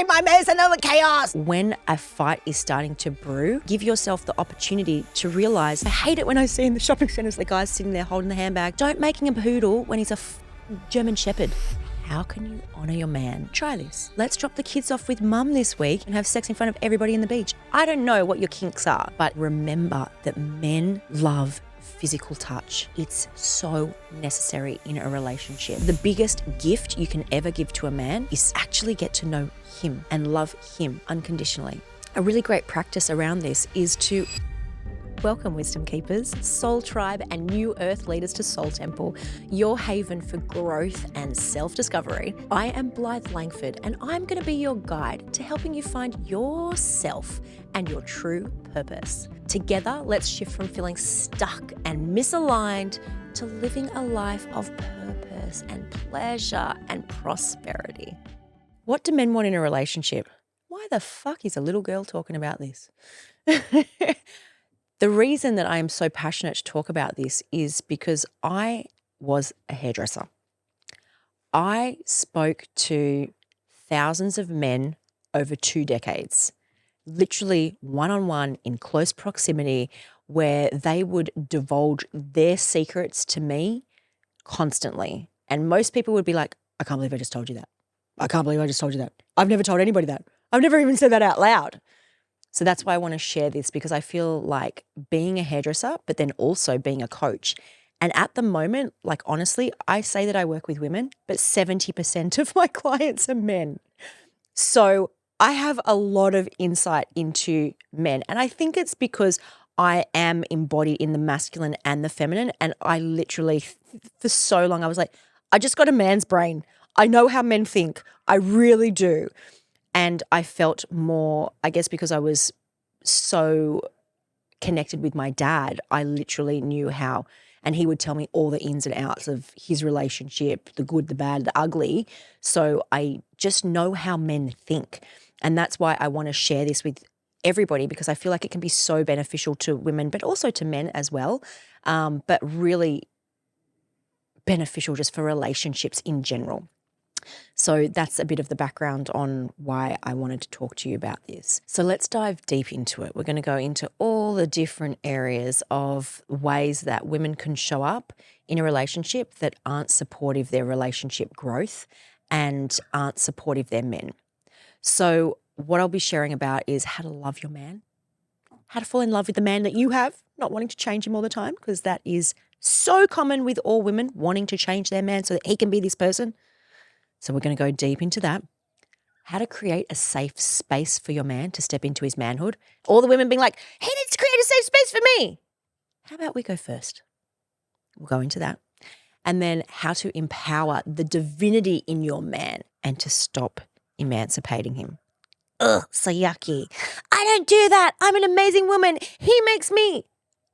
hide my mess and all the chaos. When a fight is starting to brew, give yourself the opportunity to realize, I hate it when I see in the shopping centers the guys sitting there holding the handbag. Don't make him a poodle when he's a German Shepherd. How can you honor your man? Try this. Let's drop the kids off with mum this week and have sex in front of everybody in the beach. I don't know what your kinks are, but remember that men love physical touch. It's so necessary in a relationship. The biggest gift you can ever give to a man is actually get to know him and love him unconditionally. A really great practice around this is to welcome Wisdom Keepers, Soul Tribe, and new Earth leaders to Soul Temple, your haven for growth and self-discovery. I am Blythe Langford, and I'm going to be your guide to helping you find yourself and your true purpose. Together, let's shift from feeling stuck and misaligned to living a life of purpose and pleasure and prosperity. What do men want in a relationship? Why the fuck is a little girl talking about this? The reason that I am so passionate to talk about this is because I was a hairdresser. I spoke to thousands of men over 2 decades, literally one-on-one in close proximity, where they would divulge their secrets to me constantly. And most people would be like, I can't believe I just told you that. I can't believe I just told you that. I've never told anybody that. I've never even said that out loud. So that's why I want to share this, because I feel like being a hairdresser, but then also being a coach. And at the moment, like honestly, I say that I work with women, but 70% of my clients are men. So I have a lot of insight into men. And I think it's because I am embodied in the masculine and the feminine. And I literally, for so long, I was like, I just got a man's brain. I know how men think. I really do. And I felt more, I guess because I was so connected with my dad, I literally knew how, and he would tell me all the ins and outs of his relationship, the good, the bad, the ugly. So I just know how men think. And that's why I want to share this with everybody, because I feel like it can be so beneficial to women, but also to men as well, but really beneficial just for relationships in general. So that's a bit of the background on why I wanted to talk to you about this. So let's dive deep into it. We're going to go into all the different areas of ways that women can show up in a relationship that aren't supportive of their relationship growth and aren't supportive of their men. So what I'll be sharing about is how to love your man, how to fall in love with the man that you have, not wanting to change him all the time, because that is so common with all women, wanting to change their man so that he can be this person. So we're going to go deep into that. How to create a safe space for your man to step into his manhood. All the women being like, he needs to create a safe space for me. How about we go first? We'll go into that. And then how to empower the divinity in your man and to stop emancipating him. Ugh, so yucky. I don't do that. I'm an amazing woman. He makes me.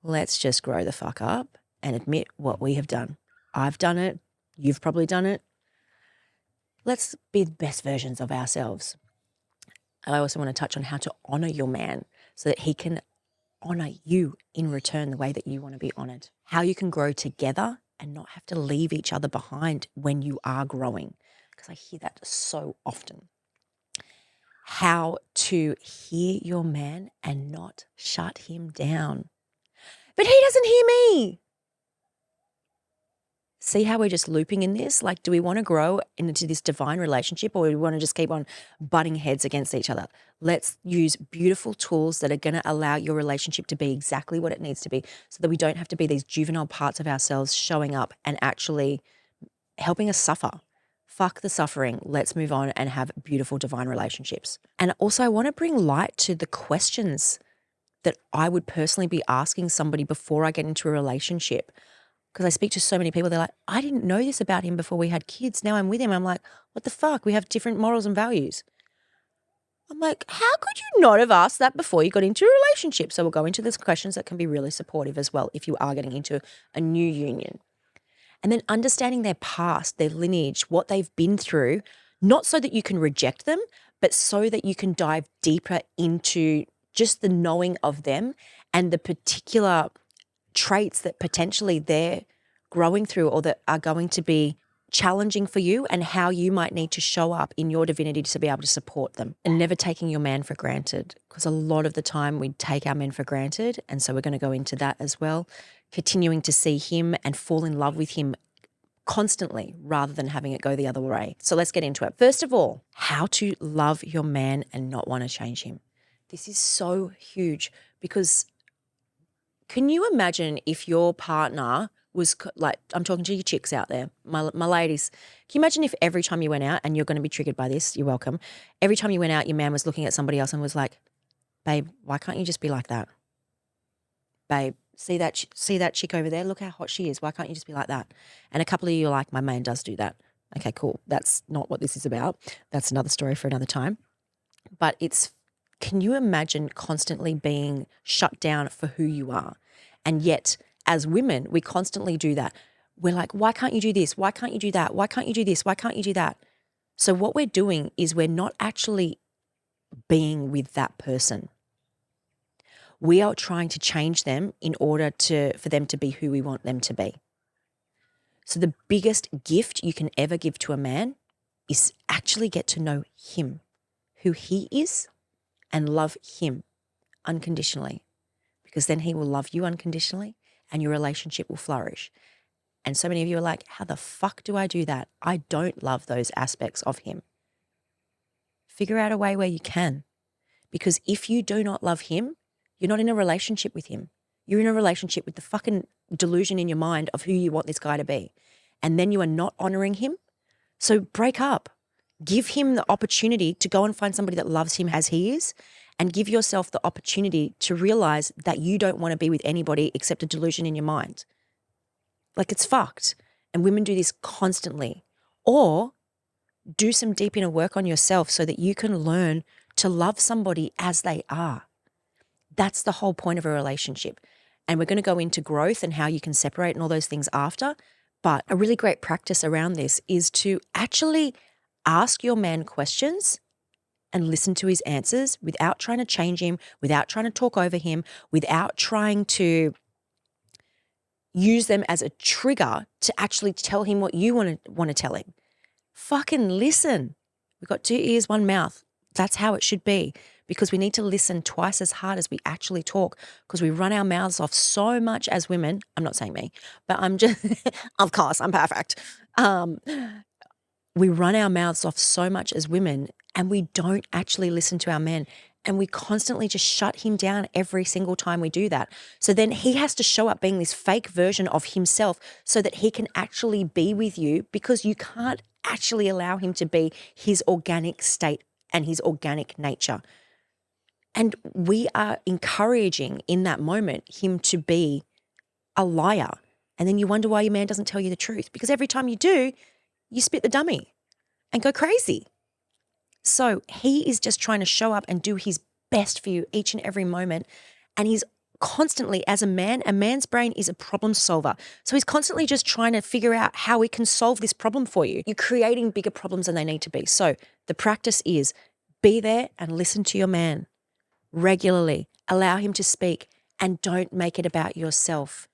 Let's just grow the fuck up and admit what we have done. I've done it. You've probably done it. Let's be the best versions of ourselves. I also want to touch on how to honor your man so that he can honor you in return the way that you want to be honored. How you can grow together and not have to leave each other behind when you are growing, because I hear that so often. How to hear your man and not shut him down. But he doesn't hear me. See how we're just looping in this? Like, do we want to grow into this divine relationship, or do we want to just keep on butting heads against each other? Let's use beautiful tools that are going to allow your relationship to be exactly what it needs to be, so that we don't have to be these juvenile parts of ourselves showing up and actually helping us suffer. Fuck the suffering. Let's move on and have beautiful divine relationships. And also I want to bring light to the questions that I would personally be asking somebody before I get into a relationship. Because I speak to so many people, they're like, I didn't know this about him before we had kids. Now I'm with him. I'm like, what the fuck? We have different morals and values. I'm like, how could you not have asked that before you got into a relationship? So we'll go into these questions that can be really supportive as well if you are getting into a new union. And then understanding their past, their lineage, what they've been through, not so that you can reject them, but so that you can dive deeper into just the knowing of them and the particular traits that potentially they're growing through or that are going to be challenging for you and how you might need to show up in your divinity to be able to support them, and never taking your man for granted, because a lot of the time we take our men for granted. And so we're going to go into that as well, continuing to see him and fall in love with him constantly rather than having it go the other way. So let's get into it. First of all, how to love your man and not want to change him. This is so huge, because can you imagine if your partner was like, I'm talking to you chicks out there, my ladies, can you imagine if every time you went out, and you're going to be triggered by this, you're welcome, every time you went out, your man was looking at somebody else and was like, babe, why can't you just be like that? Babe, see that chick over there? Look how hot she is. Why can't you just be like that? And a couple of you are like, my man does do that. Okay, cool. That's not what this is about. That's another story for another time. But can you imagine constantly being shut down for who you are? And yet, as women, we constantly do that. We're like, why can't you do this? Why can't you do that? Why can't you do this? Why can't you do that? So what we're doing is we're not actually being with that person. We are trying to change them in order for them to be who we want them to be. So the biggest gift you can ever give to a man is actually get to know him, who he is, and love him unconditionally, because then he will love you unconditionally and your relationship will flourish. And so many of you are like, how the fuck do I do that? I don't love those aspects of him. Figure out a way where you can, because if you do not love him, you're not in a relationship with him. You're in a relationship with the fucking delusion in your mind of who you want this guy to be. And then you are not honoring him. So break up. Give him the opportunity to go and find somebody that loves him as he is, and give yourself the opportunity to realize that you don't want to be with anybody except a delusion in your mind. Like, it's fucked. And women do this constantly. Or do some deep inner work on yourself so that you can learn to love somebody as they are. That's the whole point of a relationship. And we're going to go into growth and how you can separate and all those things after. But a really great practice around this is to actually ask your man questions and listen to his answers without trying to change him, without trying to talk over him, without trying to use them as a trigger to actually tell him what you want to tell him. Fucking listen. We've got 2 ears, 1 mouth. That's how it should be, because we need to listen twice as hard as we actually talk, because we run our mouths off so much as women. I'm not saying me, but I'm just, of course, I'm perfect. We run our mouths off so much as women, and we don't actually listen to our men. And we constantly just shut him down every single time we do that. So then he has to show up being this fake version of himself so that he can actually be with you, because you can't actually allow him to be his organic state and his organic nature. And we are encouraging in that moment him to be a liar. And then you wonder why your man doesn't tell you the truth, because every time you do, you spit the dummy and go crazy. So he is just trying to show up and do his best for you each and every moment. And he's constantly, as a man's brain is a problem solver. So he's constantly just trying to figure out how he can solve this problem for you. You're creating bigger problems than they need to be. So the practice is be there and listen to your man regularly. Allow him to speak, and don't make it about yourself.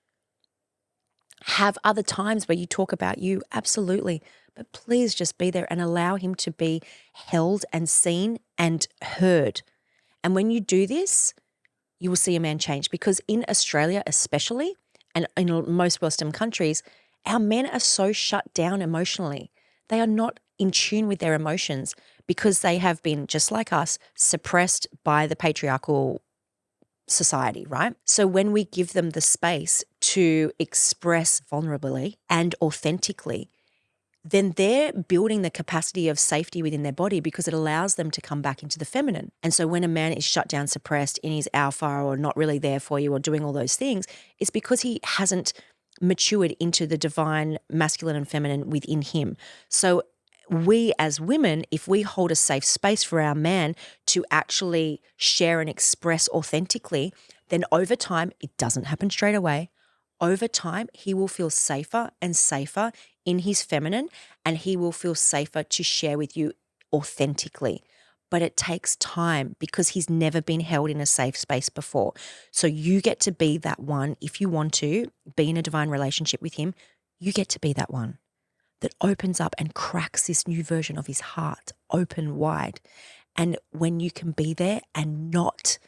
Have other times where you talk about you, absolutely. But please just be there and allow him to be held and seen and heard. And when you do this, you will see a man change, because in Australia especially, and in most Western countries, our men are so shut down emotionally. They are not in tune with their emotions, because they have been, just like us, suppressed by the patriarchal society, right? So when we give them the space to express vulnerably and authentically, then they're building the capacity of safety within their body, because it allows them to come back into the feminine. And so when a man is shut down, suppressed in his alpha, or not really there for you, or doing all those things, it's because he hasn't matured into the divine masculine and feminine within him. So we as women, if we hold a safe space for our man to actually share and express authentically, then over time, it doesn't happen straight away. Over time, he will feel safer and safer in his feminine, and he will feel safer to share with you authentically. But it takes time, because he's never been held in a safe space before. So you get to be that one. If you want to be in a divine relationship with him, you get to be that one. that opens up and cracks this new version of his heart open wide. And when you can be there and not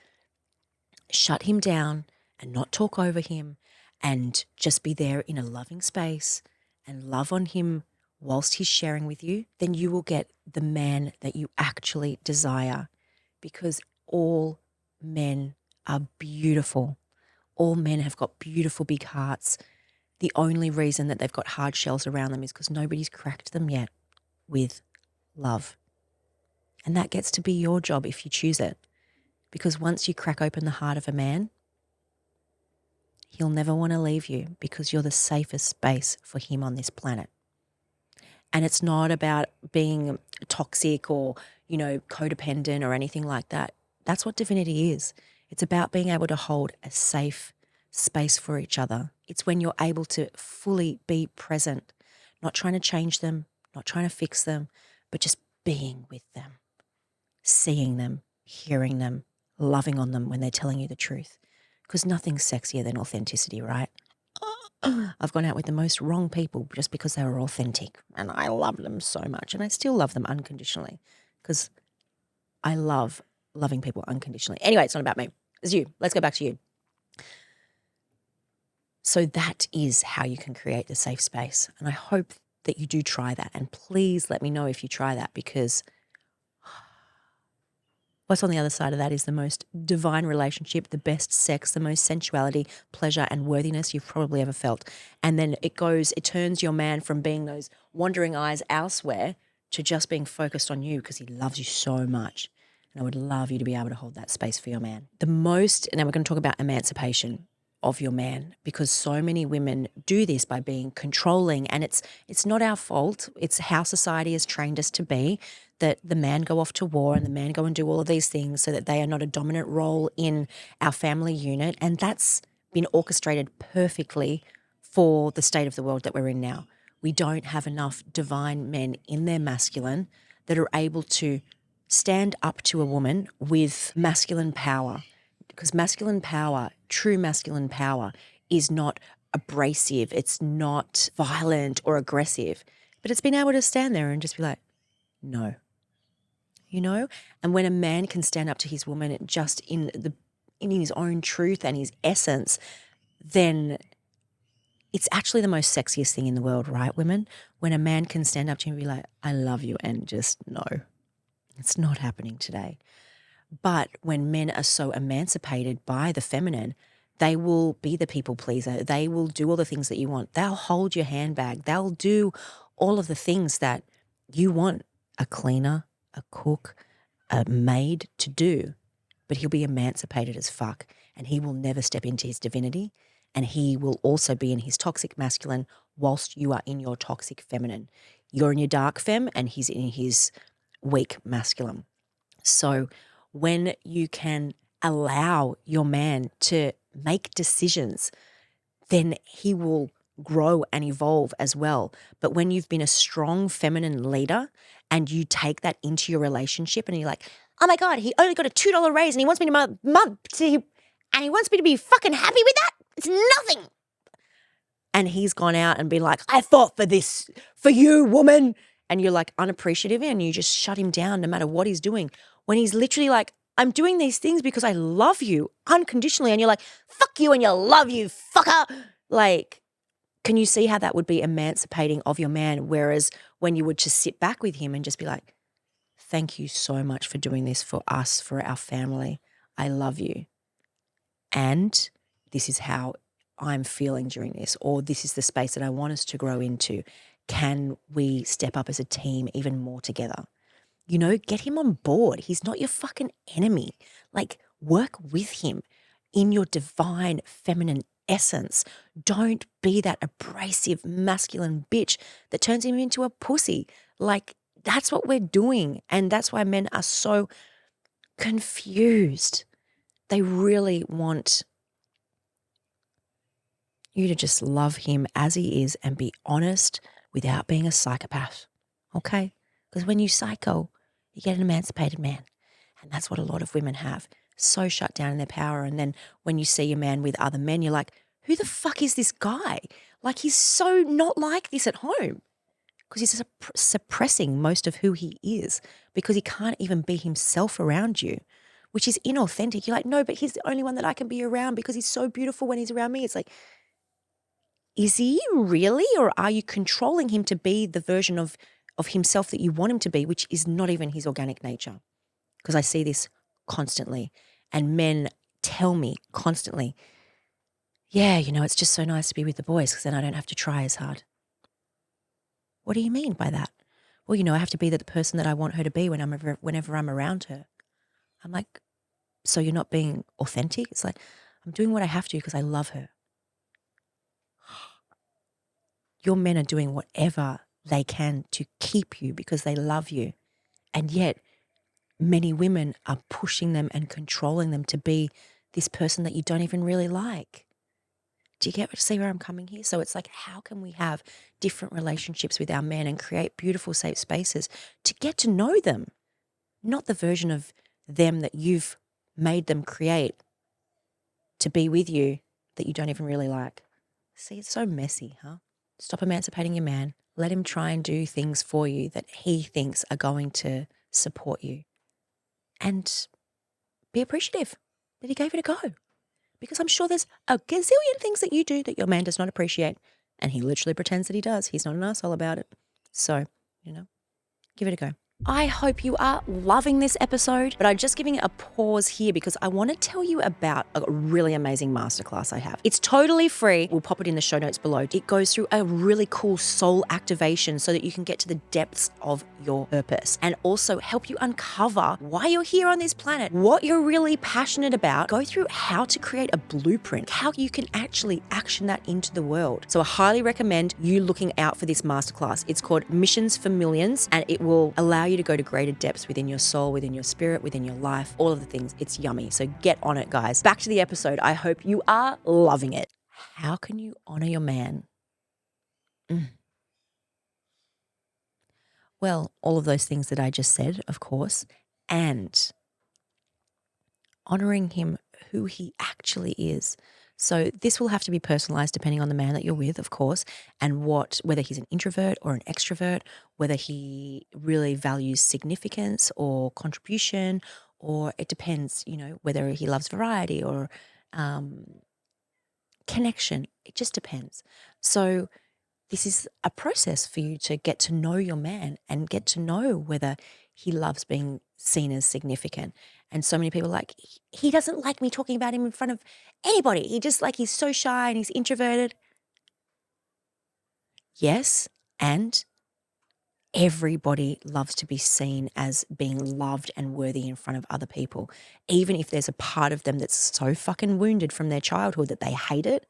shut him down and not talk over him and just be there in a loving space and love on him whilst he's sharing with you, then you will get the man that you actually desire, because all men are beautiful. All men have got beautiful big hearts. The only reason that they've got hard shells around them is because nobody's cracked them yet with love. And that gets to be your job if you choose it. Because once you crack open the heart of a man, he'll never want to leave you, because you're the safest space for him on this planet. And it's not about being toxic or, codependent or anything like that. That's what divinity is. It's about being able to hold a safe space for each other. It's when you're able to fully be present, not trying to change them, not trying to fix them, but just being with them, seeing them, hearing them, loving on them when they're telling you the truth. Because nothing's sexier than authenticity, right? I've gone out with the most wrong people just because they were authentic, and I love them so much, and I still love them unconditionally, because I love loving people unconditionally. Anyway, it's not about me. It's you. Let's go back to you. So that is how you can create the safe space, and I hope that you do try that, and please let me know if you try that, because what's on the other side of that is the most divine relationship, the best sex, the most sensuality, pleasure, and worthiness you've probably ever felt. And then it turns your man from being those wandering eyes elsewhere to just being focused on you, because he loves you so much. And I would love you to be able to hold that space for your man. And then we're going to talk about emancipation of your man, because so many women do this by being controlling, and it's not our fault. It's how society has trained us to be, that the man go off to war and the man go and do all of these things so that they are not a dominant role in our family unit, and that's been orchestrated perfectly for the state of the world that we're in now. We don't have enough divine men in their masculine that are able to stand up to a woman with masculine power. Because masculine power, true masculine power, is not abrasive, it's not violent or aggressive, but it's been able to stand there and just be like, no. And when a man can stand up to his woman just in his own truth and his essence, then it's actually the most sexiest thing in the world, right, women? When a man can stand up to you and be like, I love you, and just no, it's not happening today. But when men are so emancipated by the feminine, they will be the people pleaser. They will do all the things that you want. They'll hold your handbag. They'll do all of the things that you want a cleaner, a cook, a maid to do. But he'll be emancipated as fuck, and he will never step into his divinity, and he will also be in his toxic masculine whilst you are in your toxic feminine. You're in your dark femme and he's in his weak masculine. So when you can allow your man to make decisions, then he will grow and evolve as well. But when you've been a strong feminine leader and you take that into your relationship and you're like, oh my God, he only got a $2 raise and he wants me to and he wants me to be fucking happy with that? It's nothing. And he's gone out and been like, I fought for this, for you, woman. And you're like unappreciative, and you just shut him down no matter what he's doing. When he's literally like, I'm doing these things because I love you unconditionally. And you're like, fuck you and you love you, fucker. Like, can you see how that would be emancipating of your man? Whereas when you would just sit back with him and just be like, thank you so much for doing this for us, for our family. I love you. And this is how I'm feeling during this, or this is the space that I want us to grow into. Can we step up as a team even more together? Get him on board. He's not your fucking enemy. Like, work with him in your divine feminine essence. Don't be that abrasive masculine bitch that turns him into a pussy. Like, that's what we're doing. And that's why men are so confused. They really want you to just love him as he is and be honest without being a psychopath, okay? Because when you psycho, you get an emancipated man. And that's what a lot of women have. So shut down in their power. And then when you see a man with other men, you're like, who the fuck is this guy? Like, he's so not like this at home. because he's suppressing most of who he is because he can't even be himself around you, which is inauthentic. You're like, no, but he's the only one that I can be around because he's so beautiful when he's around me. It's like, is he really, or are you controlling him to be the version of himself that you want him to be, which is not even his organic nature? Because I see this constantly, and men tell me constantly, yeah, it's just so nice to be with the boys because then I don't have to try as hard. What do you mean by that? Well, I have to be the person that I want her to be whenever I'm around her. I'm like, so you're not being authentic? It's like, I'm doing what I have to because I love her. Your men are doing whatever they can to keep you because they love you. And yet many women are pushing them and controlling them to be this person that you don't even really like. Do you see where I'm coming here? So it's like, how can we have different relationships with our men and create beautiful, safe spaces to get to know them, not the version of them that you've made them create to be with you that you don't even really like. See, it's so messy, huh? Stop emancipating your man. Let him try and do things for you that he thinks are going to support you. And be appreciative that he gave it a go. Because I'm sure there's a gazillion things that you do that your man does not appreciate. And he literally pretends that he does. He's not an asshole about it. So, give it a go. I hope you are loving this episode, but I'm just giving it a pause here because I want to tell you about a really amazing masterclass I have. It's totally free. We'll pop it in the show notes below. It goes through a really cool soul activation so that you can get to the depths of your purpose and also help you uncover why you're here on this planet, what you're really passionate about, go through how to create a blueprint, how you can actually action that into the world. So I highly recommend you looking out for this masterclass. It's called Missions for Millions, and it will allow you to go to greater depths within your soul, within your spirit, within your life, all of the things. It's yummy. So get on it, guys. Back to the episode. I hope you are loving it. How can you honor your man? Well, all of those things that I just said, of course, and honoring him who he actually is. So this will have to be personalized depending on the man that you're with, of course, and whether he's an introvert or an extrovert, whether he really values significance or contribution, or it depends, whether he loves variety or connection. It just depends. So this is a process for you to get to know your man and get to know whether he loves being seen as significant. And so many people are like, he doesn't like me talking about him in front of anybody. He's so shy and he's introverted. Yes, and everybody loves to be seen as being loved and worthy in front of other people. Even if there's a part of them that's so fucking wounded from their childhood that they hate it,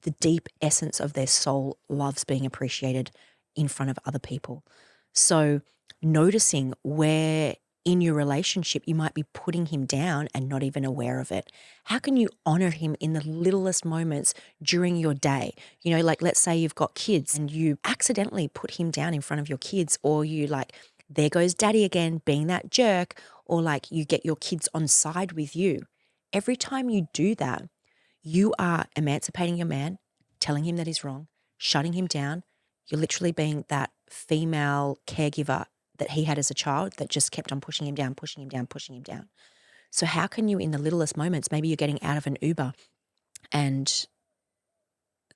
the deep essence of their soul loves being appreciated in front of other people. So noticing where in your relationship you might be putting him down and not even aware of it. How can you honor him in the littlest moments during your day? Like let's say you've got kids and you accidentally put him down in front of your kids, or you like, there goes daddy again being that jerk, or like you get your kids on side with you. Every time you do that, you are emancipating your man, telling him that he's wrong, shutting him down. You're literally being that female caregiver that he had as a child that just kept on pushing him down, pushing him down, pushing him down. So how can you, in the littlest moments, maybe you're getting out of an Uber and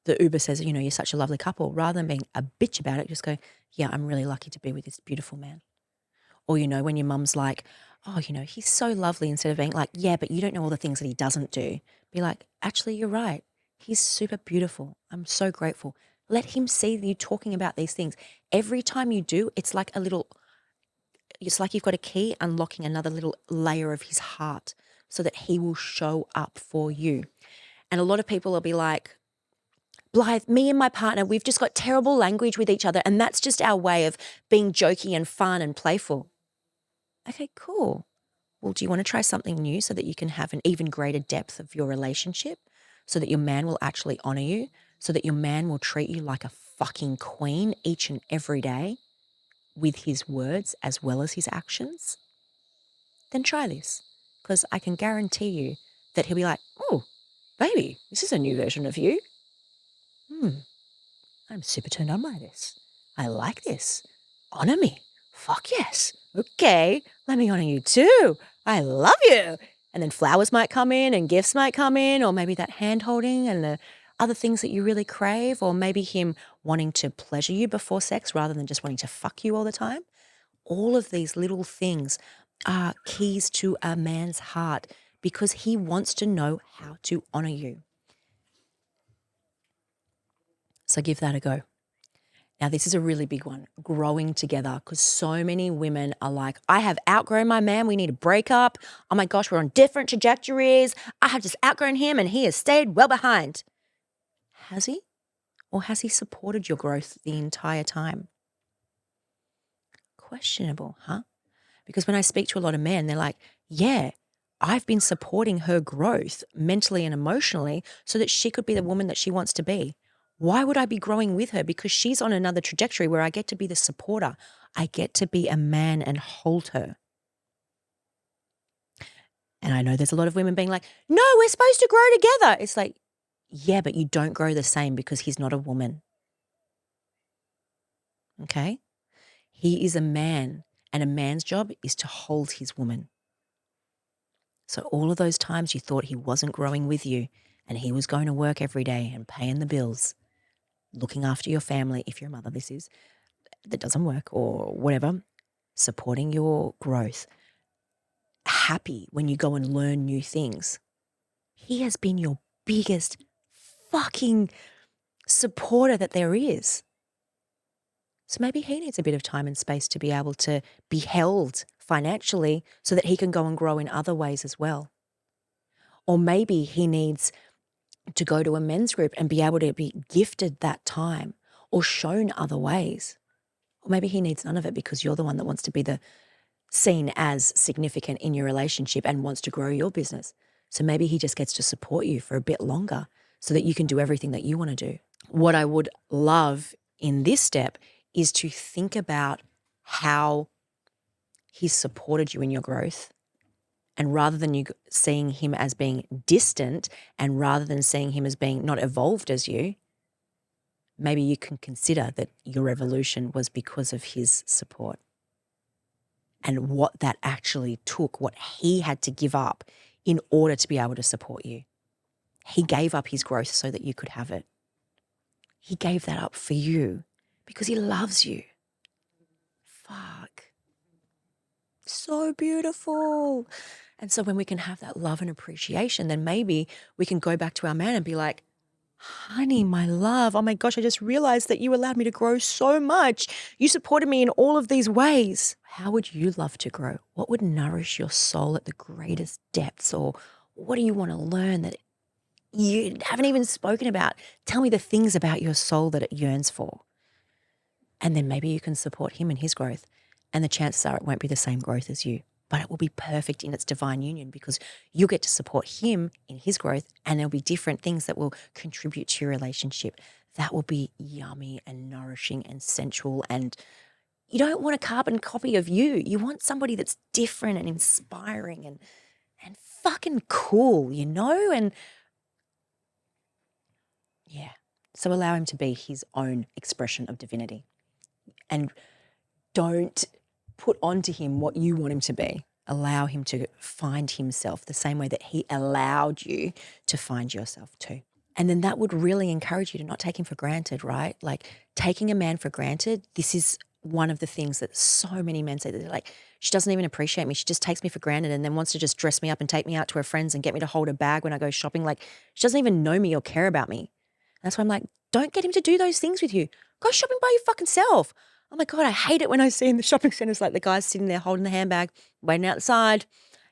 the Uber says, you're such a lovely couple, rather than being a bitch about it, just go, yeah, I'm really lucky to be with this beautiful man. Or, when your mum's like, oh, he's so lovely, instead of being like, yeah, but you don't know all the things that he doesn't do. Be like, actually, you're right. He's super beautiful. I'm so grateful. Let him see you talking about these things. Every time you do, it's like you've got a key unlocking another little layer of his heart so that he will show up for you. And a lot of people will be like, Blythe, me and my partner, we've just got terrible language with each other, and that's just our way of being jokey and fun and playful. Okay, cool. Well, do you want to try something new so that you can have an even greater depth of your relationship, so that your man will actually honor you, so that your man will treat you like a fucking queen each and every day with his words as well as his actions? Then try this, because I can guarantee you that he'll be like, oh, baby, this is a new version of you. I'm super turned on by this. I like this. Honor me. Fuck yes. Okay, let me honor you too. I love you. And then flowers might come in and gifts might come in, or maybe that hand holding and the other things that you really crave, or maybe him wanting to pleasure you before sex rather than just wanting to fuck you all the time. All of these little things are keys to a man's heart because he wants to know how to honor you. So give that a go. Now, this is a really big one, growing together, because so many women are like, I have outgrown my man. We need to break up. Oh my gosh, we're on different trajectories. I have just outgrown him and he has stayed well behind. Has he? Or has he supported your growth the entire time? Questionable, huh? Because when I speak to a lot of men, they're like, yeah, I've been supporting her growth mentally and emotionally so that she could be the woman that she wants to be. Why would I be growing with her? Because she's on another trajectory where I get to be the supporter. I get to be a man and hold her. And I know there's a lot of women being like, no, we're supposed to grow together. It's like, yeah, but you don't grow the same because he's not a woman. Okay? He is a man, and a man's job is to hold his woman. So all of those times you thought he wasn't growing with you and he was going to work every day and paying the bills, looking after your family, if you're a mother, that doesn't work or whatever, supporting your growth, happy when you go and learn new things. He has been your biggest fucking supporter that there is. So maybe he needs a bit of time and space to be able to be held financially so that he can go and grow in other ways as well. Or maybe he needs to go to a men's group and be able to be gifted that time or shown other ways. Or maybe he needs none of it because you're the one that wants to be seen as significant in your relationship and wants to grow your business. So maybe he just gets to support you for a bit longer so that you can do everything that you want to do. What I would love in this step is to think about how he's supported you in your growth. And rather than you seeing him as being distant and rather than seeing him as being not evolved as you, maybe you can consider that your evolution was because of his support and what that actually took, what he had to give up in order to be able to support you. He gave up his growth so that you could have it. He gave that up for you because he loves you. Fuck. So beautiful. And so when we can have that love and appreciation, then maybe we can go back to our man and be like, honey, my love, oh my gosh, I just realized that you allowed me to grow so much. You supported me in all of these ways. How would you love to grow? What would nourish your soul at the greatest depths? Or what do you want to learn that you haven't even spoken about? Tell me the things about your soul that it yearns for. And then maybe you can support him in his growth. And the chances are it won't be the same growth as you, but it will be perfect in its divine union because you'll get to support him in his growth and there'll be different things that will contribute to your relationship. That will be yummy and nourishing and sensual. And you don't want a carbon copy of you. You want somebody that's different and inspiring and fucking cool, you know? And yeah, so allow him to be his own expression of divinity. And don't put onto him what you want him to be. Allow him to find himself the same way that he allowed you to find yourself too. And then that would really encourage you to not take him for granted, right? Like taking a man for granted, this is one of the things that so many men say. They're like, she doesn't even appreciate me. She just takes me for granted and then wants to just dress me up and take me out to her friends and get me to hold her bag when I go shopping. Like she doesn't even know me or care about me. And that's why I'm like, don't get him to do those things with you. Go shopping by your fucking self. Oh my God, I hate it when I see in the shopping centres like the guys sitting there holding the handbag, waiting outside,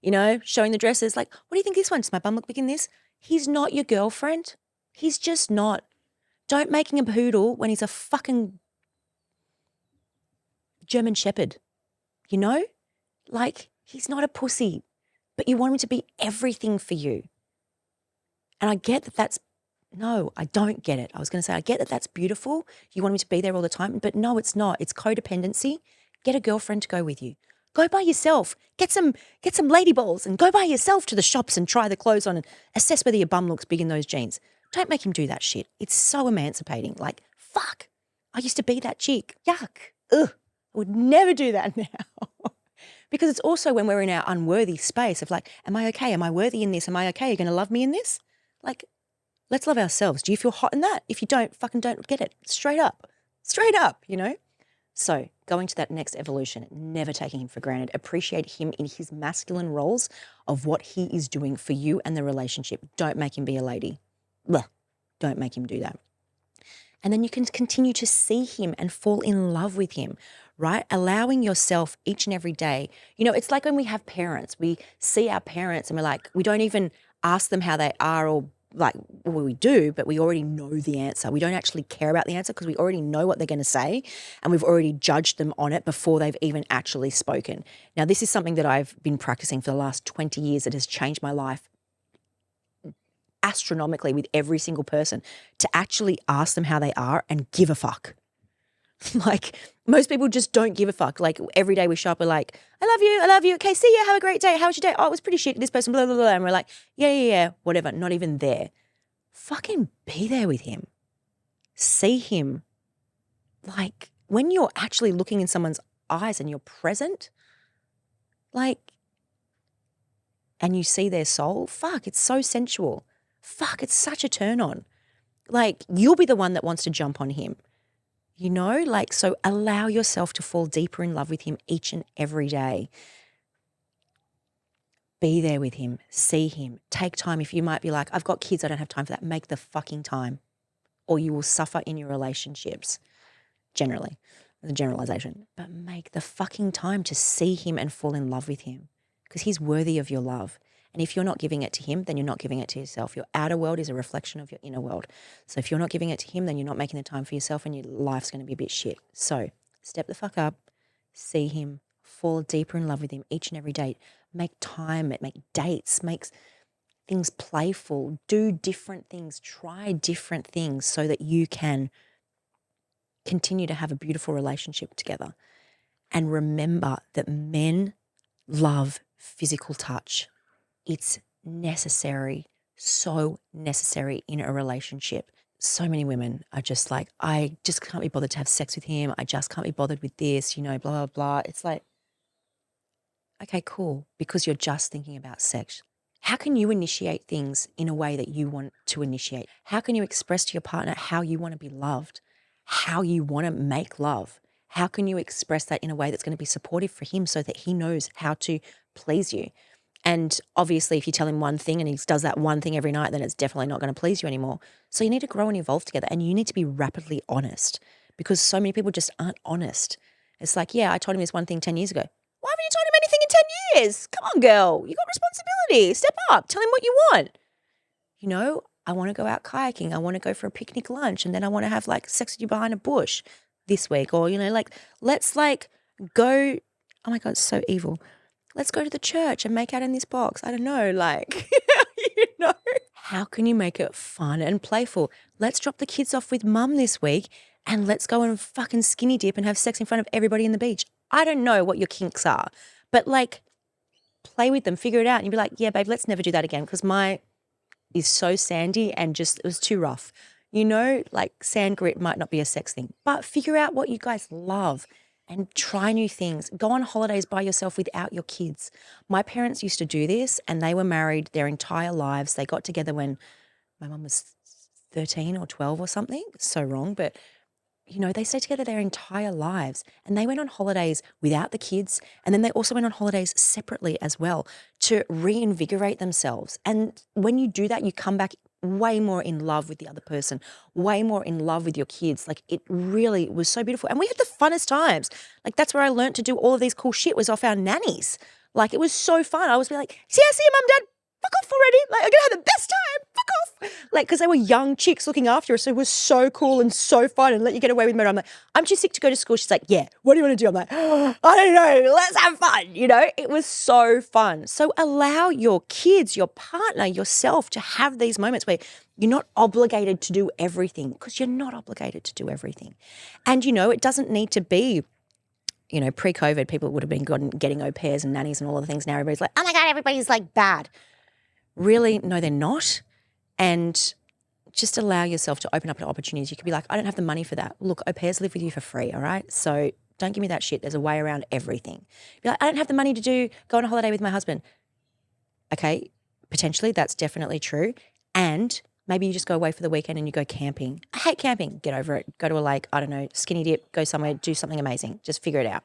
you know, showing the dresses. Like, what do you think this one? Does my bum look big in this? He's not your girlfriend. He's just not. Don't make him a poodle when he's a fucking German shepherd, you know? Like, he's not a pussy, but you want him to be everything for you. And I get that no, I don't get it. I was going to say, I get that that's beautiful. You want him to be there all the time, but no, it's not. It's codependency. Get a girlfriend to go with you. Go by yourself. Get some lady balls and go by yourself to the shops and try the clothes on and assess whether your bum looks big in those jeans. Don't make him do that shit. It's so emancipating. Like, fuck. I used to be that chick. Yuck. Ugh. I would never do that now. Because it's also when we're in our unworthy space of like, am I okay? Am I worthy in this? Am I okay? Are you going to love me in this? Like, let's love ourselves. Do you feel hot in that? If you don't, fucking don't get it. Straight up, you know? So going to that next evolution, never taking him for granted, appreciate him in his masculine roles of what he is doing for you and the relationship. Don't make him be a lady. Blah. Don't make him do that. And then you can continue to see him and fall in love with him, right? Allowing yourself each and every day. You know, it's like when we have parents, we see our parents and we're like, we don't even ask them how they are or like, well, we do, but we already know the answer. We don't actually care about the answer because we already know what they're going to say and we've already judged them on it before they've even actually spoken. Now, this is something that I've been practicing for the last 20 years that has changed my life astronomically with every single person, to actually ask them how they are and give a fuck. Like, most people just don't give a fuck. Like, every day we show up, we're like, I love you. Okay, see ya, have a great day. How was your day? Oh, it was pretty shit. This person, blah, blah, blah. And we're like, yeah, whatever. Not even there. Fucking be there with him. See him. Like, when you're actually looking in someone's eyes and you're present, like, and you see their soul, fuck, it's so sensual. Fuck, it's such a turn on. Like, you'll be the one that wants to jump on him, you know? Like, so allow yourself to fall deeper in love with him each and every day. Be there with him, see him, take time. If you might be like, I've got kids, I don't have time for that, make the fucking time, or you will suffer in your relationships, generally, the generalization. But make the fucking time to see him and fall in love with him because he's worthy of your love. And if you're not giving it to him, then you're not giving it to yourself. Your outer world is a reflection of your inner world. So if you're not giving it to him, then you're not making the time for yourself and your life's going to be a bit shit. So step the fuck up, see him, fall deeper in love with him each and every day. Make time, make dates, make things playful, do different things, try different things so that you can continue to have a beautiful relationship together. And remember that men love physical touch. It's necessary, so necessary in a relationship. So many women are just like, I just can't be bothered to have sex with him. I just can't be bothered with this, you know, blah, blah, blah. It's like, okay, cool, because you're just thinking about sex. How can you initiate things in a way that you want to initiate? How can you express to your partner how you want to be loved, how you want to make love? How can you express that in a way that's going to be supportive for him so that he knows how to please you? And obviously, if you tell him one thing and he does that one thing every night, then it's definitely not going to please you anymore. So you need to grow and evolve together, and you need to be rapidly honest because so many people just aren't honest. It's like, yeah, I told him this one thing 10 years ago. Why haven't you told him anything in 10 years? Come on, girl. You got responsibility. Step up. Tell him what you want. You know, I want to go out kayaking. I want to go for a picnic lunch, and then I want to have like sex with you behind a bush this week. Or, you know, like, let's like go. Oh my God, it's so evil. Let's go to the church and make out in this box. I don't know, like, you know. How can you make it fun and playful? Let's drop the kids off with mum this week and let's go and fucking skinny dip and have sex in front of everybody in the beach. I don't know what your kinks are, but like, play with them, figure it out. And you'd be like, yeah, babe, let's never do that again because my is so sandy and just, it was too rough. You know, like sand grit might not be a sex thing, but figure out what you guys love. And try new things. Go on holidays by yourself without your kids. My parents used to do this and they were married their entire lives. They got together when my mum was 13 or 12 or something. So wrong. But, you know, they stayed together their entire lives and they went on holidays without the kids. And then they also went on holidays separately as well to reinvigorate themselves. And when you do that, you come back way more in love with the other person, way more in love with your kids. Like, it really was so beautiful. And we had the funnest times. Like, that's where I learned to do all of these cool shit was off our nannies. Like, it was so fun. I was like, see you, mum, dad. Fuck off already. Like, I'm going to have the best time. Fuck off. Like, because they were young chicks looking after us. So it was so cool and so fun and let you get away with murder. I'm like, I'm too sick to go to school. She's like, yeah, what do you want to do? I'm like, oh, I don't know. Let's have fun. You know, it was so fun. So allow your kids, your partner, yourself to have these moments where you're not obligated to do everything because you're not obligated to do everything. And, you know, it doesn't need to be, you know, pre-COVID, people would have been getting au pairs and nannies and all of the things. Now everybody's like, oh my God, everybody's like bad. Really? No, they're not. And just allow yourself to open up to opportunities. You could be like, I don't have the money for that. Look, au pairs live with you for free, all right? So don't give me that shit. There's a way around everything. Be like, I don't have the money to go on a holiday with my husband. Okay, potentially that's definitely true. And maybe you just go away for the weekend and you go camping. I hate camping. Get over it. Go to a lake, I don't know, skinny dip, go somewhere, do something amazing. Just figure it out.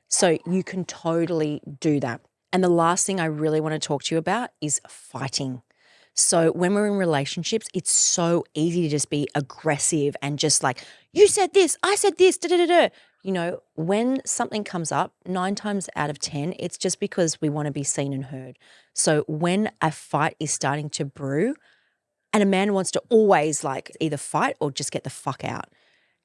So you can totally do that. And the last thing I really want to talk to you about is fighting. So when we're in relationships, it's so easy to just be aggressive and just like, you said this, I said this, da da da da. You know, when something comes up, 9 times out of 10, it's just because we want to be seen and heard. So when a fight is starting to brew and a man wants to always like either fight or just get the fuck out.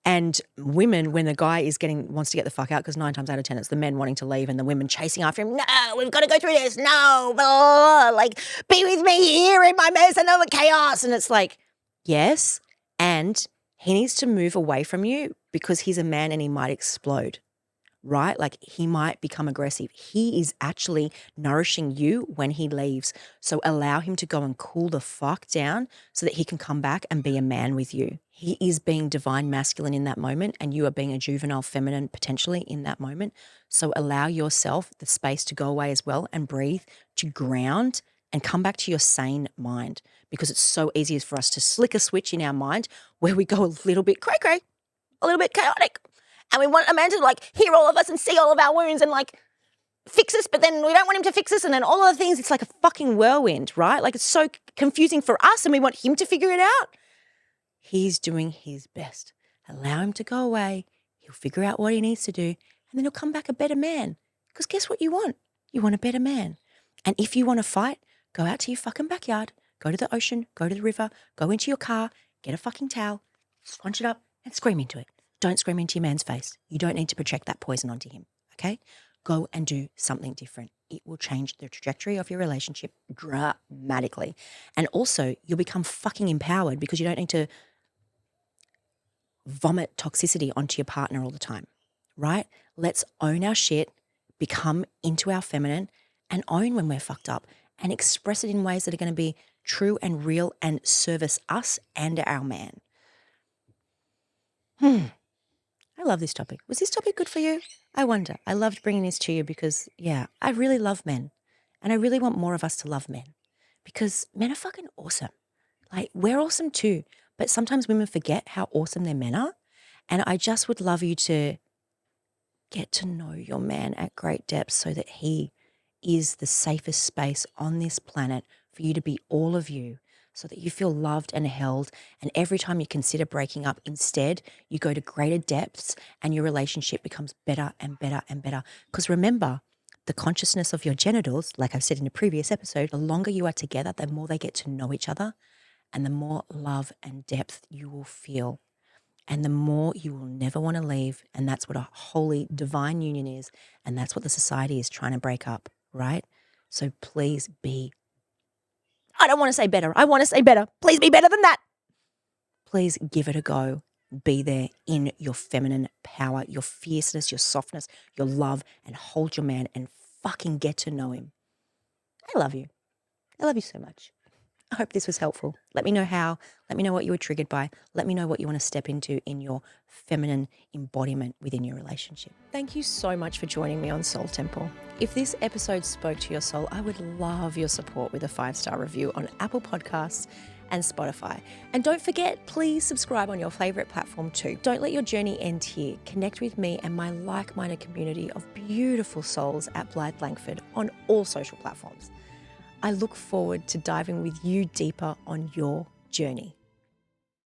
And women, when the guy wants to get the fuck out, because 9 times out of 10, it's the men wanting to leave and the women chasing after him. No, we've got to go through this. No, blah, like be with me here in my mess and all the chaos. And it's like, yes. And he needs to move away from you because he's a man and he might explode, right? Like he might become aggressive. He is actually nourishing you when he leaves. So allow him to go and cool the fuck down so that he can come back and be a man with you. He is being divine masculine in that moment and you are being a juvenile feminine potentially in that moment. So allow yourself the space to go away as well and breathe, to ground and come back to your sane mind, because it's so easy for us to flick a switch in our mind where we go a little bit cray-cray, a little bit chaotic. And we want a man to like hear all of us and see all of our wounds and like fix us, but then we don't want him to fix us. And then all of the things, it's like a fucking whirlwind, right? Like it's so confusing for us and we want him to figure it out. He's doing his best. Allow him to go away. He'll figure out what he needs to do and then he'll come back a better man. Because guess what you want? You want a better man. And if you want to fight, go out to your fucking backyard, go to the ocean, go to the river, go into your car, get a fucking towel, scrunch it up and scream into it. Don't scream into your man's face. You don't need to project that poison onto him, okay? Go and do something different. It will change the trajectory of your relationship dramatically. And also, you'll become fucking empowered because you don't need to vomit toxicity onto your partner all the time, right? Let's own our shit, become into our feminine, and own when we're fucked up and express it in ways that are going to be true and real and service us and our man. I love this topic. Was this topic good for you? I wonder. I loved bringing this to you because, yeah, I really love men. And I really want more of us to love men because men are fucking awesome. Like, we're awesome too. But sometimes women forget how awesome their men are. And I just would love you to get to know your man at great depth so that he is the safest space on this planet for you to be all of you, so that you feel loved and held. And every time you consider breaking up, instead, you go to greater depths and your relationship becomes better and better and better. Because remember, the consciousness of your genitals, like I've said in a previous episode, the longer you are together, the more they get to know each other and the more love and depth you will feel. And the more you will never want to leave. And that's what a holy divine union is. And that's what the society is trying to break up, right? So please be, I don't want to say better. I want to say better. Please be better than that. Please give it a go. Be there in your feminine power, your fierceness, your softness, your love, and hold your man and fucking get to know him. I love you. I love you so much. I hope this was helpful. Let me know how. Let me know what you were triggered by. Let me know what you want to step into in your feminine embodiment within your relationship. Thank you so much for joining me on Soul Temple. If this episode spoke to your soul, I would love your support with a 5-star review on Apple Podcasts and Spotify. And don't forget, please subscribe on your favorite platform too. Don't let your journey end here. Connect with me and my like-minded community of beautiful souls at Blythe Langford on all social platforms. I look forward to diving with you deeper on your journey.